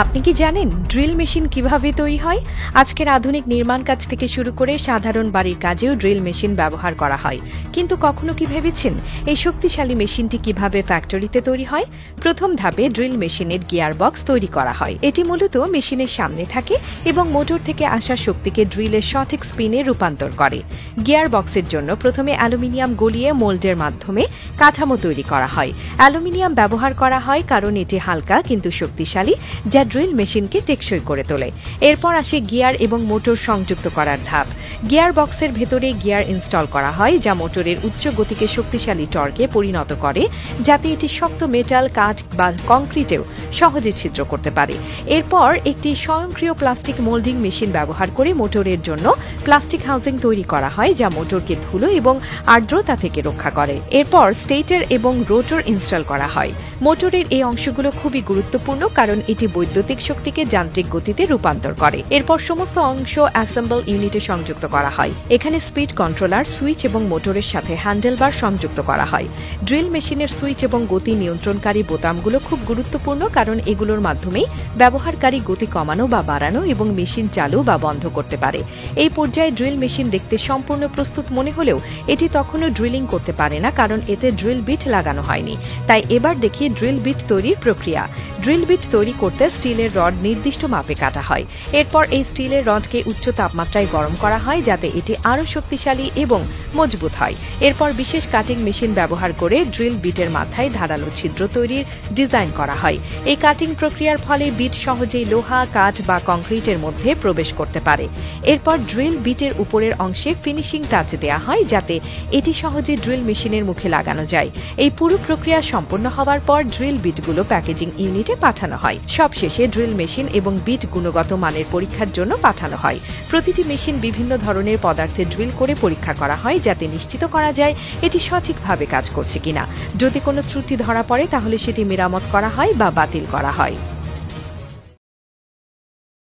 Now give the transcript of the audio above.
আপনি কি জানেন ড্রিল মেশিন কিভাবে তৈরি হয়? আজকের আধুনিক নির্মাণ কাজ থেকে শুরু করে সাধারণ বাড়ির কাজেও ড্রিল মেশিন ব্যবহার করা হয়। কিন্তু কখনো কি ভেবেছেন এই শক্তিশালী মেশিনটি কিভাবে ফ্যাক্টরিতে তৈরি হয়? প্রথম ধাপে ড্রিল মেশিনের গিয়ার বক্স তৈরি করা হয়। এটি মূলত মেশিনের সামনে থাকে এবং মোটর থেকে আসা শক্তিকে ড্রিলের সঠিক স্পিনে রূপান্তর করে। গিয়ার বক্সের জন্য প্রথমে অ্যালুমিনিয়াম গলিয়ে মোল্ডের মাধ্যমে কাঠামো তৈরি করা হয়। অ্যালুমিনিয়াম ব্যবহার করা হয় কারণ এটি হালকা কিন্তু শক্তিশালী, যা ড্রিল মেশিনকে টেকসই করে তোলে। এরপর আসে গিয়ার এবং মোটর সংযুক্ত করার ধাপ। গিয়ার বক্সের ভেতরে গিয়ার ইনস্টল করা হয়, যা মোটরের উচ্চ গতিকে শক্তিশালী টর্কে পরিণত করে, যাতে এটি শক্ত মেটাল, কাঠ বা কংক্রিটেও সহজে ছিদ্র করতে পারে। এরপর একটি স্বয়ংক্রিয় প্লাস্টিক মোল্ডিং মেশিন ব্যবহার করে মোটরের জন্য প্লাস্টিক হাউজিং তৈরি করা হয়, যা মোটরকে ধুলো এবং আর্দ্রতা থেকে রক্ষা করে। এরপর স্টেটর এবং রোটর ইনস্টল করা হয়। মোটরের এই অংশগুলো খুবই গুরুত্বপূর্ণ কারণ এটি বৈদ্যুতিক শক্তিকে যান্ত্রিক গতিতে রূপান্তর করে। এরপর সমস্ত অংশ অ্যাসেম্বল ইউনিটে সংযুক্ত করা হয়। এখানে স্পিড কন্ট্রোলার, সুইচ এবং মোটরের সাথে হ্যান্ডেলবার সংযুক্ত করা হয়। ড্রিল মেশিনের সুইচ এবং গতি নিয়ন্ত্রণকারী বোতামগুলো খুব গুরুত্বপূর্ণ কারণ এগুলোর মাধ্যমেই ব্যবহারকারী গতি কমানো বা বাড়ানো এবং মেশিন চালু বা বন্ধ করতে পারে। এই পর্যায়ে ড্রিল মেশিন দেখতে সম্পূর্ণ প্রস্তুত মনে হলেও এটি তখনও ড্রিলিং করতে পারে না কারণ এতে ড্রিল বিট লাগানো হয়নি। তাই এবার দেখি ড্রিল বিট তৈরির প্রক্রিয়া। ড্রিল বিট তৈরি করতে স্টিলের রড নির্দিষ্ট মাপে কাটা হয়। এরপর এই স্টিলের রডকে উচ্চ তাপমাত্রায় গরম করা হয় যাতে এটি আরও শক্তিশালী এবং মজবুত হয়। এরপর বিশেষ কাটিং মেশিন ব্যবহার করে ড্রিল বিটের মাথায় ধারালো ছিদ্র তৈরির ডিজাইন করা হয়। এই কাটিং প্রক্রিয়ার ফলে বিট সহজেই লোহা, কাঠ বা কংক্রিটের মধ্যে প্রবেশ করতে পারে। এরপর ড্রিল বিটের উপরের অংশে ফিনিশিং টাচ দেওয়া হয় যাতে এটি সহজে ড্রিল মেশিনের মুখে লাগানো যায়। এই পুরো প্রক্রিয়া সম্পন্ন হওয়ার পর ড্রিল বিটগুলো প্যাকেজিং ইউনিটে পাঠানো হয়। সবশেষে ড্রিল মেশিন এবং বিট গুণগত মানের পরীক্ষার জন্য পাঠানো হয়। প্রতিটি মেশিন বিভিন্ন ধরনের পদার্থে ড্রিল করে পরীক্ষা করা হয় যাতে নিশ্চিত করা যায় এটি সঠিকভাবে কাজ করছে কিনা। যদি কোনো ত্রুটি ধরা পড়ে তাহলে সেটি মেরামত করা হয় বা বাতিল করা হয়।